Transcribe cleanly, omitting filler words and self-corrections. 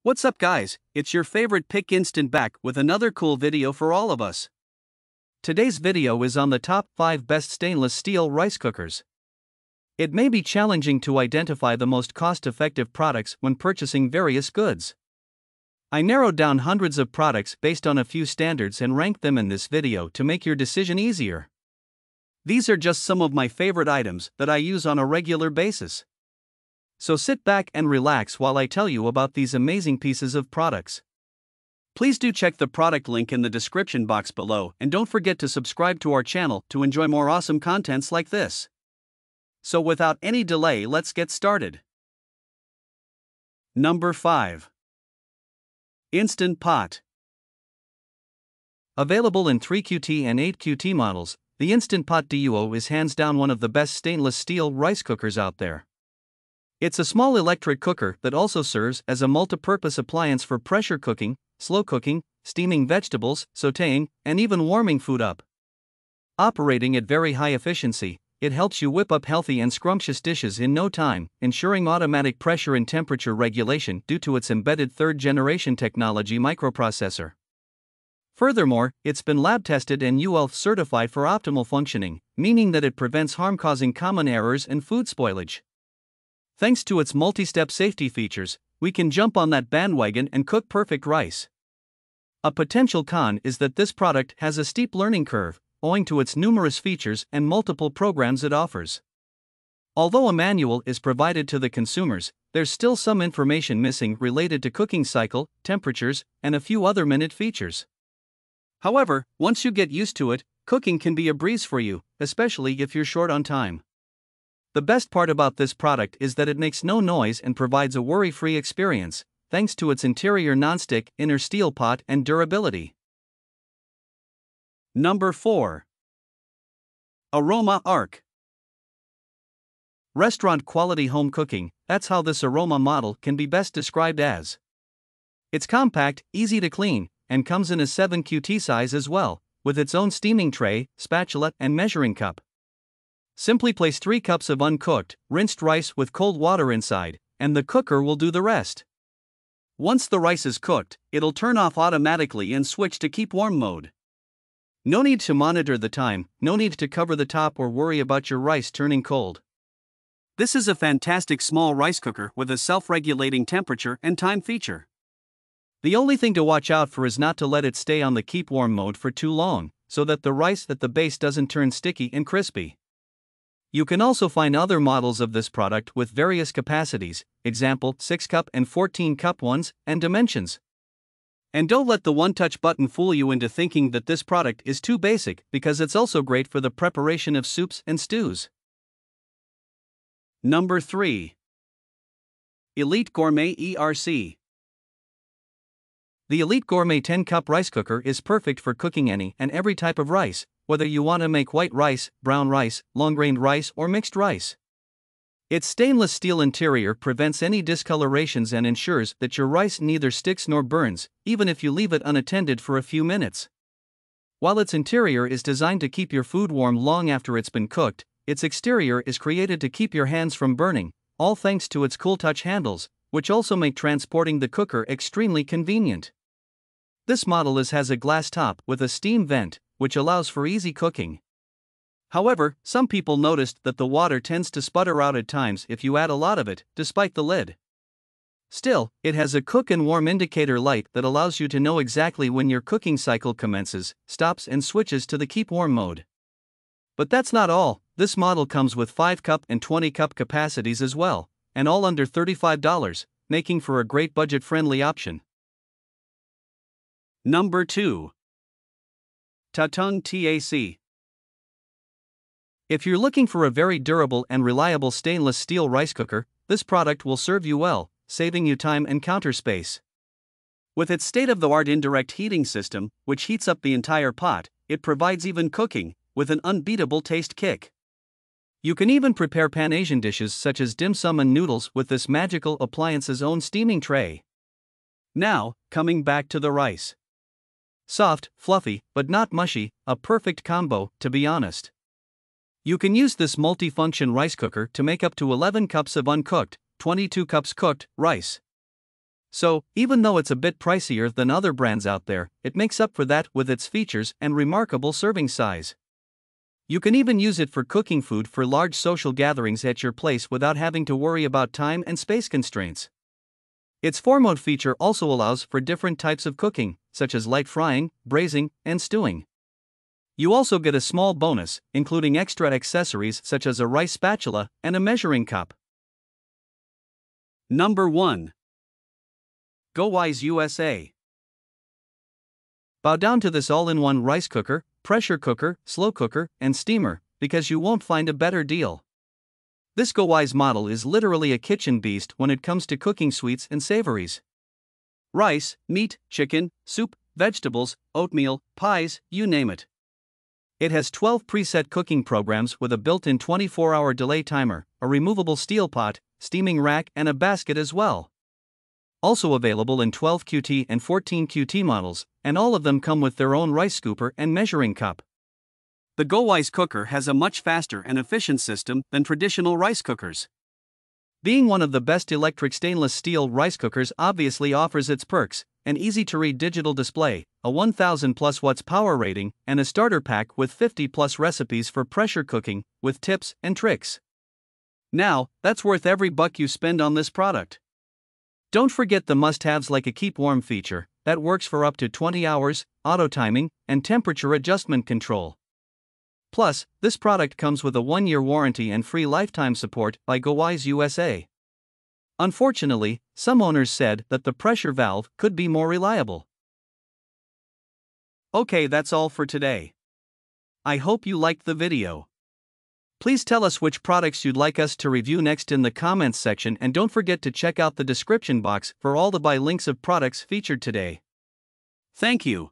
What's up guys, it's your favorite Pick Instant back with another cool video for all of us. Today's video is on the top 5 best stainless steel rice cookers. It may be challenging to identify the most cost-effective products when purchasing various goods. I narrowed down hundreds of products based on a few standards and ranked them in this video to make your decision easier. These are just some of my favorite items that I use on a regular basis. So sit back and relax while I tell you about these amazing pieces of products. Please do check the product link in the description box below and don't forget to subscribe to our channel to enjoy more awesome contents like this. So without any delay, let's get started. Number 5. Instant Pot. Available in 3QT and 8QT models, the Instant Pot Duo is hands down one of the best stainless steel rice cookers out there. It's a small electric cooker that also serves as a multi-purpose appliance for pressure cooking, slow cooking, steaming vegetables, sautéing, and even warming food up. Operating at very high efficiency, it helps you whip up healthy and scrumptious dishes in no time, ensuring automatic pressure and temperature regulation due to its embedded third-generation technology microprocessor. Furthermore, it's been lab-tested and UL certified for optimal functioning, meaning that it prevents harm-causing common errors and food spoilage. Thanks to its multi-step safety features, we can jump on that bandwagon and cook perfect rice. A potential con is that this product has a steep learning curve, owing to its numerous features and multiple programs it offers. Although a manual is provided to the consumers, there's still some information missing related to cooking cycle, temperatures, and a few other minute features. However, once you get used to it, cooking can be a breeze for you, especially if you're short on time. The best part about this product is that it makes no noise and provides a worry-free experience, thanks to its interior nonstick inner steel pot and durability. Number 4. Aroma ARC. Restaurant quality home cooking, that's how this Aroma model can be best described as. It's compact, easy to clean, and comes in a 7QT size as well, with its own steaming tray, spatula, and measuring cup. Simply place 3 cups of uncooked, rinsed rice with cold water inside, and the cooker will do the rest. Once the rice is cooked, it'll turn off automatically and switch to keep warm mode. No need to monitor the time, no need to cover the top or worry about your rice turning cold. This is a fantastic small rice cooker with a self-regulating temperature and time feature. The only thing to watch out for is not to let it stay on the keep warm mode for too long, so that the rice at the base doesn't turn sticky and crispy. You can also find other models of this product with various capacities, example 6-cup and 14-cup ones, and dimensions. And don't let the one-touch button fool you into thinking that this product is too basic, because it's also great for the preparation of soups and stews. Number 3. Elite Gourmet ERC. The Elite Gourmet 10-cup rice cooker is perfect for cooking any and every type of rice, whether you want to make white rice, brown rice, long-grained rice, or mixed rice. Its stainless steel interior prevents any discolorations and ensures that your rice neither sticks nor burns, even if you leave it unattended for a few minutes. While its interior is designed to keep your food warm long after it's been cooked, its exterior is created to keep your hands from burning, all thanks to its cool touch handles, which also make transporting the cooker extremely convenient. This model has a glass top with a steam vent, which allows for easy cooking. However, some people noticed that the water tends to sputter out at times if you add a lot of it, despite the lid. Still, it has a cook and warm indicator light that allows you to know exactly when your cooking cycle commences, stops, and switches to the keep warm mode. But that's not all. This model comes with 5-cup and 20-cup capacities as well, and all under $35, making for a great budget-friendly option. Number 2. Tatung TAC. If you're looking for a very durable and reliable stainless steel rice cooker, this product will serve you well, saving you time and counter space. With its state-of-the-art indirect heating system, which heats up the entire pot, it provides even cooking, with an unbeatable taste kick. You can even prepare Pan-Asian dishes such as dim sum and noodles with this magical appliance's own steaming tray. Now, coming back to the rice. Soft, fluffy, but not mushy, a perfect combo, to be honest. You can use this multi-function rice cooker to make up to 11 cups of uncooked, 22 cups cooked rice. So, even though it's a bit pricier than other brands out there, it makes up for that with its features and remarkable serving size. You can even use it for cooking food for large social gatherings at your place without having to worry about time and space constraints. Its 4-mode feature also allows for different types of cooking, such as light frying, braising, and stewing. You also get a small bonus, including extra accessories such as a rice spatula and a measuring cup. Number 1. GoWISE USA. Bow down to this all-in-one rice cooker, pressure cooker, slow cooker, and steamer, because you won't find a better deal. This GoWISE model is literally a kitchen beast when it comes to cooking sweets and savories. Rice, meat, chicken, soup, vegetables, oatmeal, pies, you name it. It has 12 preset cooking programs with a built-in 24-hour delay timer, a removable steel pot, steaming rack, and a basket as well. Also available in 12 QT and 14 QT models, and all of them come with their own rice scooper and measuring cup. The GoWISE cooker has a much faster and efficient system than traditional rice cookers. Being one of the best electric stainless steel rice cookers obviously offers its perks: an easy-to-read digital display, a 1000 plus watts power rating, and a starter pack with 50 plus recipes for pressure cooking, with tips and tricks. Now, that's worth every buck you spend on this product. Don't forget the must-haves like a keep warm feature that works for up to 20 hours, auto timing, and temperature adjustment control. Plus, this product comes with a 1-year warranty and free lifetime support by GoWISE USA. Unfortunately, some owners said that the pressure valve could be more reliable. Okay, that's all for today. I hope you liked the video. Please tell us which products you'd like us to review next in the comments section, and don't forget to check out the description box for all the buy links of products featured today. Thank you.